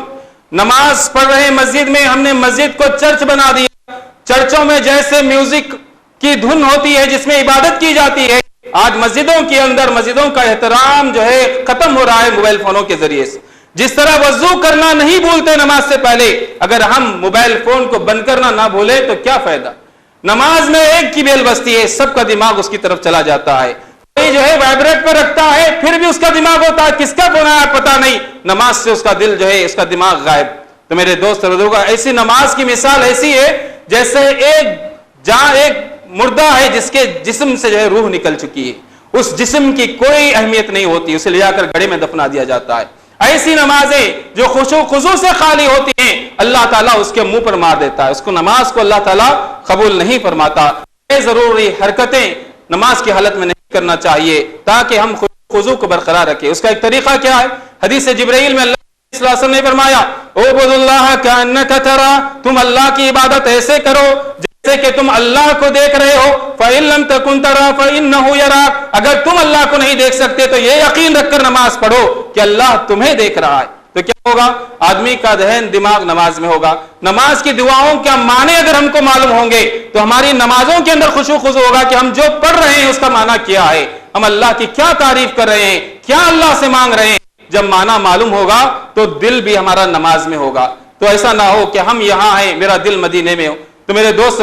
نماز پڑھ رہے مسجد میں، ہم نے مسجد کو چرچ بنا دیا، چرچوں میں جیسے میوزک کی دھن ہوتی ہے جس میں عبادت کی جاتی ہے، آج مسجدوں کے اندر مسجدوں کا احترام جو ہے ختم ہو رہا ہے موبائل فونوں کے ذریعے سے۔ جس طرح وضو کرنا نہیں بھولتے نماز سے پہلے، اگر ہم موبائل فون کو بند کرنا نہ بھولے تو کیا فائدہ؟ نماز میں ایک کی بیل بستی ہے، سب کا دماغ اس کی طرف چلا جاتا ہے، کوئی جو ہے وائبریٹ پر رکھتا ہے پھر بھی اس کا دماغ ہوتا ہے، کس کا فون آیا پتا نہیں، نماز سے اس کا دل جو ہے، اس کا دماغ غائب۔ تو میرے دوست بزرگوں، ایسی نماز کی مثال ایسی ہے جیسے ایک مردہ ہے جس کے جسم سے جو ہے روح نکل چکی ہے، اس جسم کی کوئی اہمیت نہیں ہوتی، اسے لے جا کر گڑھے میں دفنا دیا جاتا ہے۔ ایسی نمازیں جو خشوع خضوع سے خالی ہوتی ہیں، اللہ تعالیٰ اس کے منہ پر مار دیتا ہے، اس کو نماز کو اللہ تعالیٰ قبول نہیں فرماتا۔ یہ ضروری حرکتیں نماز کی حالت میں نہیں کرنا چاہیے تاکہ ہم خضوع کو برقرار رکھیں۔ اس کا ایک طریقہ کیا ہے؟ حدیث جبرائیل میں اللہ صلی اللہ علیہ وسلم نے فرمایا، اعبد اللہ کأنک ترى، تم اللہ کی عبادت ایسے کرو جیسے کہ تم اللہ کو دیکھ رہے ہو، فإن لم تكن ترى فإنه يراك، اگر تم اللہ کو نہیں دیکھ سکتے تو یہ یقین رکھ کر نماز پڑھو کہ اللہ تمہیں دیکھ رہا ہے۔ تو کیا ہوگا؟ آدمی کا ذہن دماغ نماز میں ہوگا، نماز کی دعاؤں کا معنی اگر ہم کو معلوم ہوں گے تو ہماری نمازوں کے اندر خشوع خضوع ہوگا کہ ہم جو پڑھ رہے ہیں اس کا معنی کیا ہے، ہم اللہ کی کیا تعریف کر رہے ہیں، کیا اللہ سے مانگ رہے ہیں۔ جب معنی معلوم ہوگا تو دل بھی ہمارا نماز میں ہوگا۔ تو ایسا نہ ہو کہ ہم یہاں ہیں میرا دل مدینے میں ہو۔ تو میرے دوست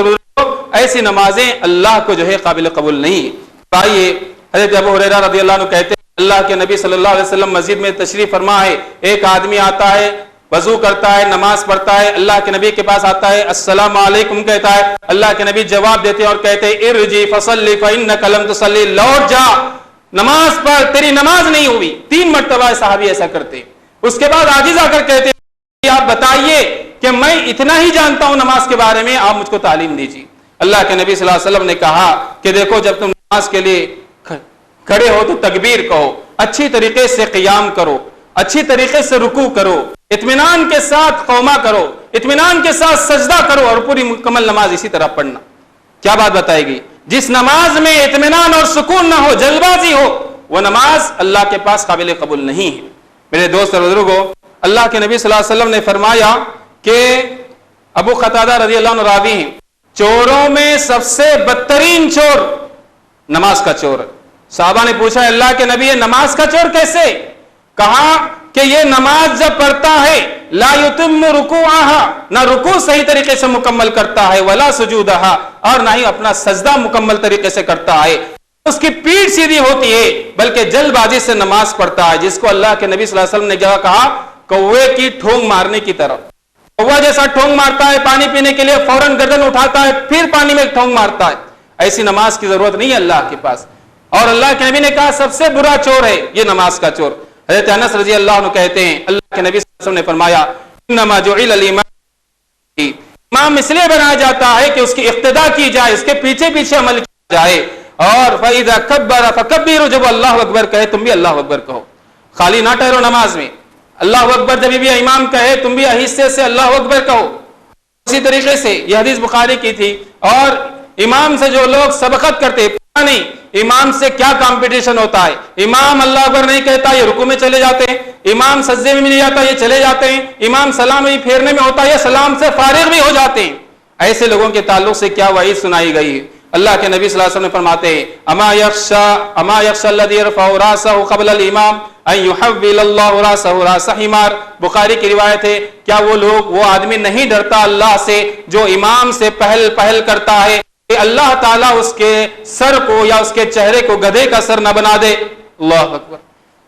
ایسی نمازیں اللہ کو جو ہے قابل قبول نہیں۔ آئیے حضرت ابو ہریرہ رضی اللہ عنہ کہتے ہیں اللہ کے نبی صلی اللہ علیہ وسلم مسجد میں تشریف فرما ہے، ایک آدمی آتا ہے، وضو کرتا ہے، نماز پڑھتا ہے، اللہ کے نبی کے پاس آتا ہے، السلام علیکم کہتا ہے، اللہ کے نبی جواب دیتے ہیں اور کہتے ہیں ارجع فصلی فإنک لم تصلی، لوٹ جا نماز پڑھ، تیری نماز نہیں ہوئی۔ 3 مرتبہ صحابی ایسا کرتے، اس کے بعد عاجز آ کر کہتے ہیں آپ بتائیے کہ میں اتنا ہی جانتا ہوں نماز کے بارے میں، آپ مجھ کو تعلیم دیجیے۔ اللہ کے نبی صلی اللہ علیہ وسلم نے کہا کہ دیکھو جب تم نماز کے لیے کھڑے ہو تو تکبیر کہو، اچھی طریقے سے قیام کرو، اچھی طریقے سے رکوع کرو، اطمینان کے ساتھ قوما کرو، اطمینان کے ساتھ سجدہ کرو، اور پوری مکمل نماز اسی طرح پڑھنا۔ کیا بات بتائے گی؟ جس نماز میں اطمینان اور سکون نہ ہو، جلد بازی ہو، وہ نماز اللہ کے پاس قابل قبول نہیں ہے۔ میرے دوست اور بزرگوں، اللہ کے نبی صلی اللہ علیہ وسلم نے فرمایا کہ ابو قتادہ رضی اللہ عنہ راوی ہیں، چوروں میں سب سے بدترین چور نماز کا چور ہے۔ صحابہ نے پوچھا اللہ کے نبی یہ نماز کا چور کیسے؟ کہا کہ یہ نماز جب پڑھتا ہے لا یتم رکوعها، نہ رکوع صحیح طریقے سے مکمل کرتا ہے، ولا سجودها، اور نہ ہی اپنا سجدہ مکمل طریقے سے کرتا ہے، اس کی پیٹھ سیدھی ہوتی ہے بلکہ جلد بازی سے نماز پڑھتا ہے، جس کو اللہ کے نبی صلی اللہ علیہ وسلم نے کیا کہا؟ کوے کی ٹھونگ مارنے کی طرح۔ کوا جیسا ٹھونگ مارتا ہے پانی پینے کے لیے، فوراً گردن اٹھاتا ہے پھر پانی میں ٹھونگ مارتا ہے، ایسی نماز کی ضرورت نہیں ہے اللہ کے پاس۔ اور اللہ کے نبی نے کہا سب سے برا چور ہے یہ نماز کا چور۔ حضرت انس رضی اللہ عنہ کہتے ہیں اللہ کے نبی صلی اللہ علیہ وسلم نے فرمایا انما جعل الامام، امام اس لیے بنایا جاتا ہے کہ اس کی اقتداء کی جائے، اس کے پیچھے پیچھے عمل کیا جائے، اور فاذا کبر فکبروا، جب اللہ اکبر کہے تم بھی اللہ اکبر کہو، خالی نہ ٹھہرو نماز میں، اللہ اکبر جب بھی امام کہے تم بھی آہستہ سے اللہ اکبر کہو۔ اسی طریقے سے یہ حدیث بخاری کی تھی، اور امام سے جو لوگ سبقت کرتے پتہ نہیں امام سے کیا کمپٹیشن ہوتا ہے، امام اللہ اکبر نہیں کہتا یہ رکوع میں چلے جاتے ہیں، امام سجدے میں نہیں جاتا یہ چلے جاتے ہیں، امام سلام ہی پھیرنے میں ہوتا ہے یہ سلام سے فارغ بھی ہو جاتے ہیں۔ ایسے لوگوں کے تعلق سے کیا وعید سنائی گئی ہے؟ اللہ کے نبی صلی اللہ علیہ وسلم فرماتے ہیں اما یخشى الذی یرفع راسہ قبل الامام ان یحول اللہ راسہ راس حمار، بخاری کی روایت ہے، کیا وہ آدمی نہیں ڈرتا اللہ سے جو امام سے پہل کرتا ہے کہ اللہ تعالیٰ اس کے سر کو یا اس کے چہرے کو گدھے کا سر نہ بنا دے؟ اللہ اکبر۔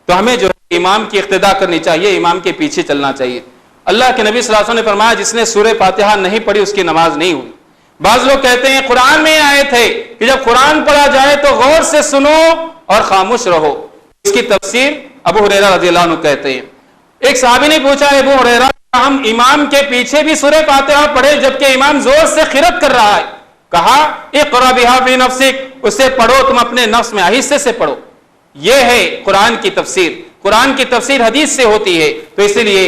تو ہمیں جو امام کی اقتداء کرنی چاہیے، امام کے پیچھے چلنا چاہیے۔ اللہ کے نبی صلی اللہ علیہ وسلم نے فرمایا جس نے سورہ فاتحہ نہیں پڑھی اس کی نماز نہیں ہوئی۔ بعض لوگ کہتے ہیں قرآن میں آئے تھے کہ جب قرآن پڑھا جائے تو غور سے سنو اور خاموش رہو، اس کی تفسیر ابو ہریرہ رضی اللہ عنہ کہتے ہیں۔ ایک صحابی نے پوچھا ابو ہریرہ ہم امام کے پیچھے بھی سورہ فاتحہ پڑھے جبکہ امام زور سے قرات کر رہا ہے؟ کہا اقرا بہا فی نفسک، اسے پڑھو تم اپنے نفس میں آہستہ سے پڑھو۔ یہ ہے قرآن کی تفسیر، قرآن کی تفسیر حدیث سے ہوتی ہے، تو اسی لیے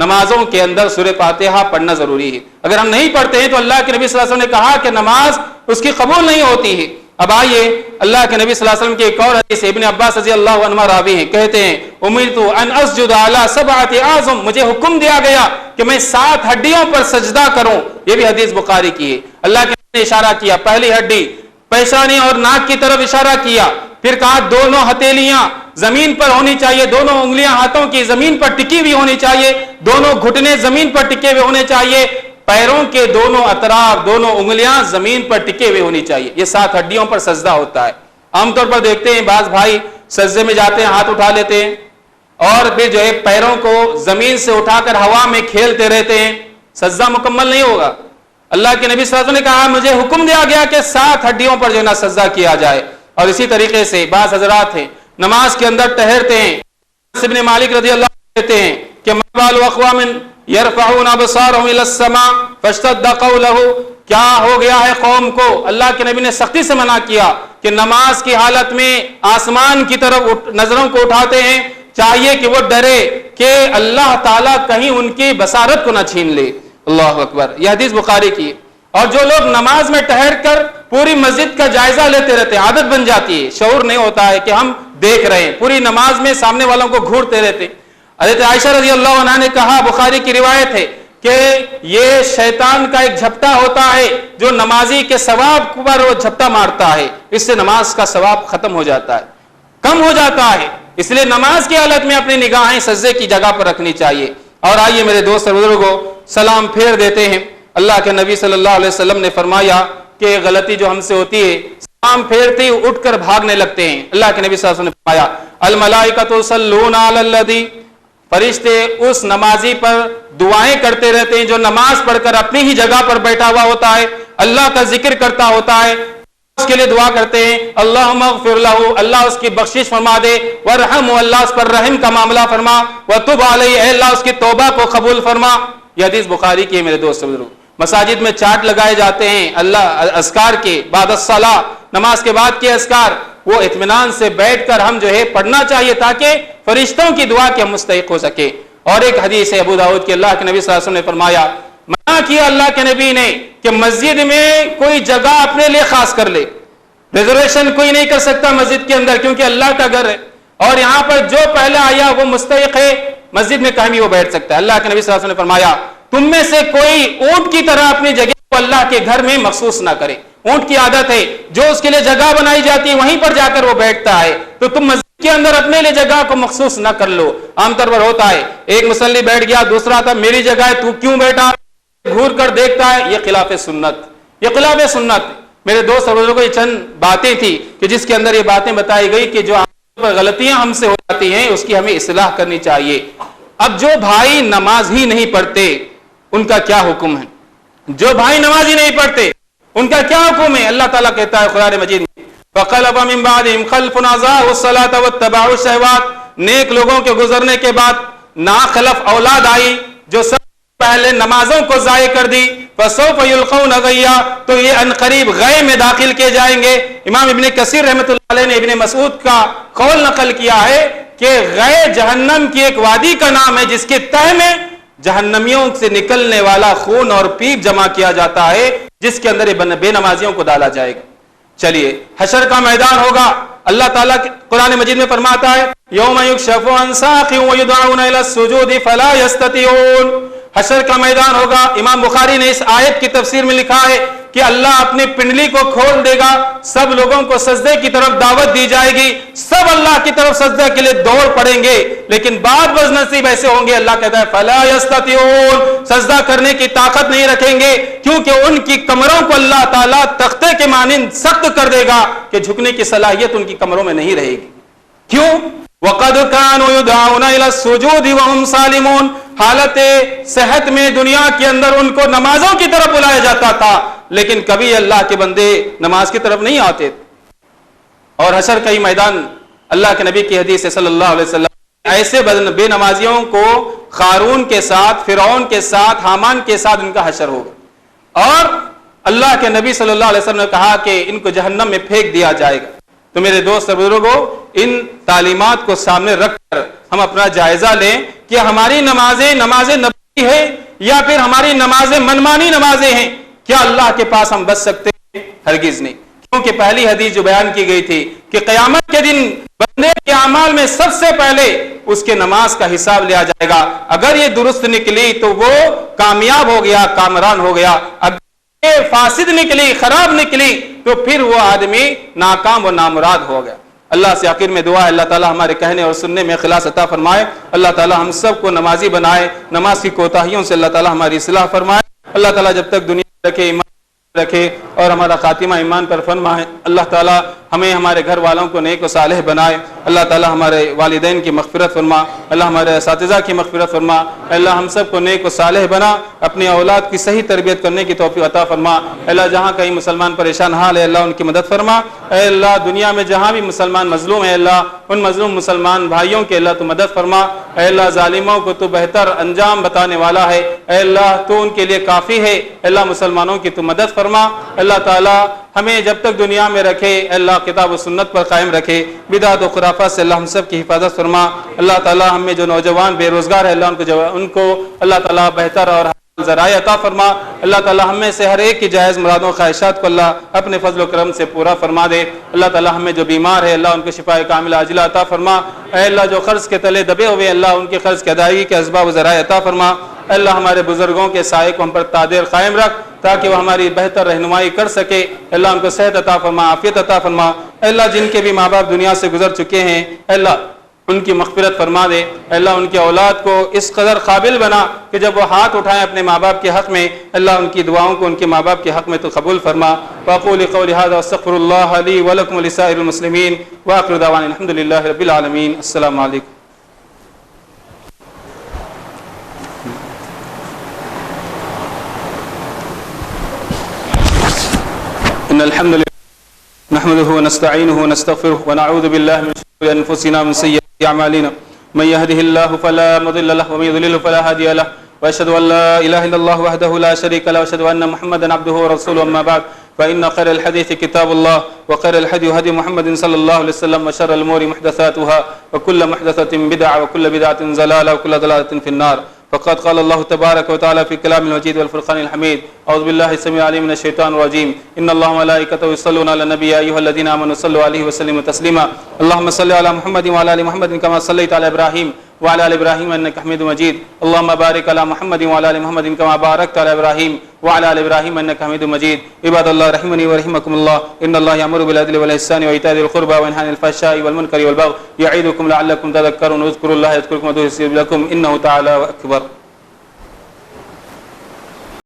نمازوں کے اندر سورہ فاتحہ پڑھنا ضروری ہے۔ اگر ہم نہیں پڑھتے ہیں تو اللہ کے نبی صلی اللہ علیہ وسلم نے کہا کہ نماز اس کی قبول نہیں ہوتی ہے۔ اب آئیے اللہ کے نبی صلی اللہ علیہ وسلم کی ایک اور حدیث ابن عباس رضی اللہ عنہ راوی ہیں، کہتے ہیں امرت ان اسجد علی 7 اعظم، مجھے حکم دیا گیا کہ میں 7 ہڈیوں پر سجدہ کروں۔ یہ بھی حدیث بخاری کی ہے۔ اللہ کے نبی نے اشارہ کیا، پہلی ہڈی پیشانی اور ناک کی طرف اشارہ کیا، پھر کہا دونوں ہتھیلیاں زمین پر ہونی چاہیے، دونوں انگلیاں ہاتھوں کی زمین پر ٹکی ہوئی ہونی چاہیے، دونوں گھٹنے زمین پر ٹکے ہوئے ہونے چاہیے، پیروں کے دونوں اطراف دونوں انگلیاں زمین پر ٹکے ہوئے ہونی چاہیے۔ یہ 7 ہڈیوں پر سجدہ ہوتا ہے۔ عام طور پر دیکھتے ہیں بعض بھائی سجدے میں جاتے ہیں، ہاتھ اٹھا لیتے ہیں اور پھر جو ہے پیروں کو زمین سے اٹھا کر ہوا میں کھیلتے رہتے ہیں، سجدہ مکمل نہیں ہوگا۔ اللہ کے نبی صلی اللہ علیہ وسلم نے کہا مجھے حکم دیا گیا کہ 7 ہڈیوں پر جو ہے نا سجدہ کیا جائے۔ اور اسی طریقے سے بعض حضرات ہیں نماز کے اندر ٹہرتے ہیں، ابن مالک رضی اللہ عنہ کہتے ہیں کہ مَبَالُ أَقْوَامٍ يَرْفَعُونَ أَبْصَارَهُمْ إِلَى السَّمَاءِ فَاشْتَدَّ قَوْلُهُ، کیا ہو گیا ہے قوم کو؟ اللہ کے نبی نے سختی سے منع کیا کہ نماز کی حالت میں آسمان کی طرف نظروں کو اٹھاتے ہیں، چاہیے کہ وہ ڈرے کہ اللہ تعالیٰ کہیں ان کی بصارت کو نہ چھین لے۔ اللہ اکبر، یہ حدیث بخاری کی۔ اور جو لوگ نماز میں ٹہر کر پوری مسجد کا جائزہ لیتے رہتے ہیں، عادت بن جاتی ہے، شعور نہیں ہوتا ہے کہ ہم دیکھ رہے ہیں، پوری نماز میں سامنے والوں کو گھورتے رہتے۔ حضرت عائشہ رضی اللہ عنہا نے کہا، بخاری کی روایت ہے کہ یہ شیطان کا ایک جھپٹا ہوتا ہے جو نمازی کے ثواب پر وہ جھپٹا مارتا ہے، اس سے نماز کا ثواب ختم ہو جاتا ہے، کم ہو جاتا ہے۔ اس لیے نماز کی حالت میں اپنی نگاہیں سجدے کی جگہ پر رکھنی چاہیے۔ اور آئیے میرے دوست اور بزرگوں، سلام پھیر دیتے ہیں۔ اللہ کے نبی صلی اللہ علیہ وسلم نے فرمایا کہ غلطی جو ہم سے ہوتی ہے، سلام پھیرتے ہی اٹھ کر بھاگنے لگتے ہیں۔ اللہ کے نبی صلی اللہ علیہ وسلم نے فرمایا الملائکۃ یصلون علی الذی، فرشتے اس نمازی پر دعائیں کرتے رہتے ہیں جو نماز پڑھ کر اپنی ہی جگہ پر بیٹھا ہوا ہوتا ہے، اللہ کا ذکر کرتا ہوتا ہے، اس کے لیے دعا کرتے ہیں اللہم اغفر لہ، اللہ اس کی بخشش فرما دے، ورحم، اللہ اس پر رحم کا معاملہ فرما، وتب علیہ، اے اللہ اس کی توبہ کو قبول فرما۔ یہ حدیث بخاری کی ہے میرے دوست بزرگ۔ مساجد میں چارٹ لگائے جاتے ہیں اللہ اذکار کے، بعد الصلاۃ، نماز کے بعد کے اذکار، وہ اطمینان سے بیٹھ کر ہم جو ہے پڑھنا چاہیے تاکہ فرشتوں کی دعا کے ہم مستحق ہو سکے۔ اور ایک حدیث ہے ابو داؤد کے، اللہ کے نبی صلی اللہ علیہ وسلم نے فرمایا، منع کیا اللہ کے نبی نے کہ مسجد میں کوئی جگہ اپنے لیے خاص کر لے، ریزرویشن کوئی نہیں کر سکتا مسجد کے اندر، کیونکہ اللہ کا گھر ہے، اور یہاں پر جو پہلے آیا وہ مستحق ہے، مسجد میں کہیں بھی وہ بیٹھ سکتا ہے۔ اللہ کے نبی صلی اللہ علیہ وسلم نے فرمایا تم میں سے کوئی اونٹ کی طرح اپنی جگہ کو اللہ کے گھر میں مخصوص نہ کرے۔ اونٹ کی عادت ہے جو اس کے لیے جگہ بنائی جاتی ہے وہیں پر جا کر وہ بیٹھتا ہے، تو تم مسجد کے اندر اپنے لیے جگہ کو مخصوص نہ کر لو۔ عام طور پر ہوتا ہے ایک مصلی بیٹھ گیا، دوسرا تھا میری جگہ ہے تو کیوں بیٹھا، گھور کر دیکھتا ہے، یہ خلاف سنت، یہ خلاف سنت۔ میرے دوست اور بزرگوں کو یہ چند باتیں تھی کہ جس کے اندر یہ باتیں بتائی گئی کہ جو عام طور پر غلطیاں ہم سے ہو جاتی ہیں اس کی ہمیں اصلاح کرنی چاہیے۔ اب جو بھائی نماز ہی نہیں پڑھتے ان کا کیا حکم ہے؟ جو بھائی نماز ہی نہیں پڑھتے ان کا کیا حکم ہے؟ اللہ تعالیٰ کہتا ہے قرآن مجید میں فَخَلَفَ مِن بَعْدِهِمْ خَلْفٌ أَضَاعُوا الصَّلَاةَ وَاتَّبَعُوا الشَّهَوَاتِ، نیک لوگوں کے گزرنے کے بعد ناخلف اولاد آئی جو سب پہلے نمازوں کو ضائع کر دی، فَسَوْفَ يُلْقَوْنَ غَيًّا، تو یہ ان قریب غے میں داخل کیے جائیں گے۔ امام ابن کثیر رحمۃ اللہ علیہ نے ابن مسعود کا قول نقل کیا ہے کہ غے جہنم کی ایک وادی کا نام ہے جس کے تہ میں جہنمیوں سے نکلنے والا خون اور پیپ جمع کیا جاتا ہے، جس کے اندر بے نمازیوں کو ڈالا جائے گا۔ چلیے حشر کا میدان ہوگا، اللہ تعالیٰ قرآن مجید میں فرماتا ہے یوم یکشف عن ساق ویدعون الی السجود فلا یستطیعون، حشر کا میدان ہوگا۔ امام بخاری نے اس آیت کی تفسیر میں لکھا ہے کہ اللہ اپنی پنڈلی کو کھول دے گا، سب لوگوں کو سجدے کی طرف دعوت دی جائے گی، سب اللہ کی طرف سجدے کے لیے دوڑ پڑیں گے، لیکن بعض بد نصیب ایسے ہوں گے، اللہ کہتا ہے فلا یستطیعون، سجدہ کرنے کی طاقت نہیں رکھیں گے، کیونکہ ان کی کمروں کو اللہ تعالیٰ تختے کے مانند سخت کر دے گا کہ جھکنے کی صلاحیت ان کی کمروں میں نہیں رہے گی۔ کیوں؟ وَقَدْ كَانُوا يُدْعَوْنَ إِلَى السُّجُودِ وَهُمْ سَالِمُونَ، حالت صحت میں دنیا کے اندر ان کو نمازوں کی طرف بلایا جاتا تھا، لیکن کبھی اللہ کے بندے نماز کی طرف نہیں آتے۔ اور حشر کا ہی میدان، اللہ کے نبی کی حدیث صلی اللہ علیہ وسلم، ایسے بے نمازیوں کو قارون کے ساتھ، فرعون کے ساتھ، حامان کے ساتھ ان کا حشر ہوگا، اور اللہ کے نبی صلی اللہ علیہ وسلم نے کہا کہ ان کو جہنم میں پھینک دیا جائے گا۔ تو میرے دوست اور بزرگوں، ان تعلیمات کو سامنے رکھ کر ہم اپنا جائزہ لیں کہ ہماری نمازیں نماز نبی ہے یا پھر ہماری نمازیں منمانی نمازیں ہیں۔ کیا اللہ کے پاس ہم بچ سکتے ہیں؟ ہرگز نہیں، کیونکہ پہلی حدیث جو بیان کی گئی تھی کہ قیامت کے دن بندے کے اعمال میں سب سے پہلے اس کے نماز کا حساب لیا جائے گا، اگر یہ درست نکلی تو وہ کامیاب ہو گیا، کامران ہو گیا، اگر فاسد نکلی، خراب نکلی، تو پھر وہ آدمی ناکام و نامراد ہو گیا۔ اللہ سے آخر میں دعا ہے اللہ تعالیٰ ہمارے کہنے اور سننے میں اخلاص عطا فرمائے، اللہ تعالیٰ ہم سب کو نمازی بنائے، نماز کی کوتاہیوں سے اللہ تعالیٰ ہماری اصلاح فرمائے، اللہ تعالیٰ جب تک دنیا میں رکھے ایمان رکھے اور ہمارا خاتمہ ایمان پر فرمائے، اللہ تعالیٰ ہمیں ہمارے گھر والوں کو نیک و صالح بنائے، اللہ تعالیٰ ہمارے والدین کی مغفرت فرما، اللہ ہمارے اساتذہ کی مغفرت فرما، اللہ ہم سب کو نیک و صالح بنا، اپنی اولاد کی صحیح تربیت کرنے کی توفیق عطا فرما، اللہ جہاں کہیں مسلمان پریشان حال ہے اللہ ان کی مدد فرما، اے اللہ دنیا میں جہاں بھی مسلمان مظلوم ہے اللہ ان مظلوم مسلمان بھائیوں کے اللہ تو مدد فرما، اے اللہ ظالموں کو تو بہتر انجام بتانے والا ہے، اے اللہ تو ان کے لیے کافی ہے، اللہ مسلمانوں کی تو مدد فرما، اللہ تعالیٰ ہمیں جب تک دنیا میں رکھے اللہ کتاب و سنت پر قائم رکھے، بدعت و خرافات سے اللہ ہم سب کی حفاظت فرما، اللہ تعالیٰ ہم میں جو نوجوان بے روزگار ہے اللہ ان کو اللہ تعالیٰ بہتر اور ذرائع عطا فرما، اللہ تعالیٰ ہم میں سے ہر ایک کی جائز مرادوں خواہشات کو اللہ اپنے فضل و کرم سے پورا فرما دے، اللہ تعالیٰ ہمیں جو بیمار ہے اللہ ان کو شفاء کاملہ عاجلہ عطا فرما، اے اللہ جو قرض کے تلے دبے ہوئے اللہ ان کے قرض کی ادائیگی کے اسباب و ذرائع عطا فرما، اے اللہ ہمارے بزرگوں کے سائے کو ہم پر قادر قائم رکھ تاکہ وہ ہماری بہتر رہنمائی کر سکے، اللہ ان کو صحت عطا فرما، عافیت عطا فرما، اے اللہ جن کے بھی ماں باپ دنیا سے گزر چکے ہیں اے اللہ ان کی مغفرت فرما دے، اے اللہ ان کی اولاد کو اس قدر قابل بنا کہ جب وہ ہاتھ اٹھائیں اپنے ماں باپ کے حق میں اللہ ان کی دعاؤں کو ان کے ماں باپ کے حق میں تو قبول فرما، واقول قولی ھذا واستغفر اللہ لی ولکم ولسائر المسلمین وآخر دعوانا الحمد للہ رب العالمین، السلام علیکم۔ ان الحمد لله نحمده ونستعينه ونستغفره ونعوذ بالله من شرور انفسنا ومن سيئات اعمالنا من يهده الله فلا مضل له ومن يضلل فلا هادي له واشهد ان لا اله الا الله وحده لا شريك له واشهد ان محمدا عبده ورسوله اما بعد فان خير الحديث كتاب الله وخير الهدي هدي محمد صلى الله عليه وسلم وشر الامور محدثاتها وكل محدثة بدعة وكل بدعة ضلالة وكل ضلالة في النار، فقد قال الله تبارك وتعالى في كلام المجيد والفرقان الحميد، أعوذ بالله السميع العليم من الشيطان الرجيم، إن الله وملائكته يصلون على النبي يا أيها الذين آمنوا صلوا عليه وسلموا تسليما، اللهم صل على محمد وعلى آل محمد كما صليت على إبراهيم وعلى آل إبراهيم إنك حميد مجيد، اللهم بارك على محمد وعلى آل محمد كما باركت على إبراهيم وعلى آل إبراهيم إنك حميد مجيد، عباد الله رحمني ورحمكم الله، إن الله يأمر بالعدل والإحسان وإيتاء ذي القربى وينهى عن الفحشاء والمنكر والبغي يعظكم لعلكم تذكرون، اذكروا الله يذكركم وادعوه يستجب لكم إنه تعالى أكبر۔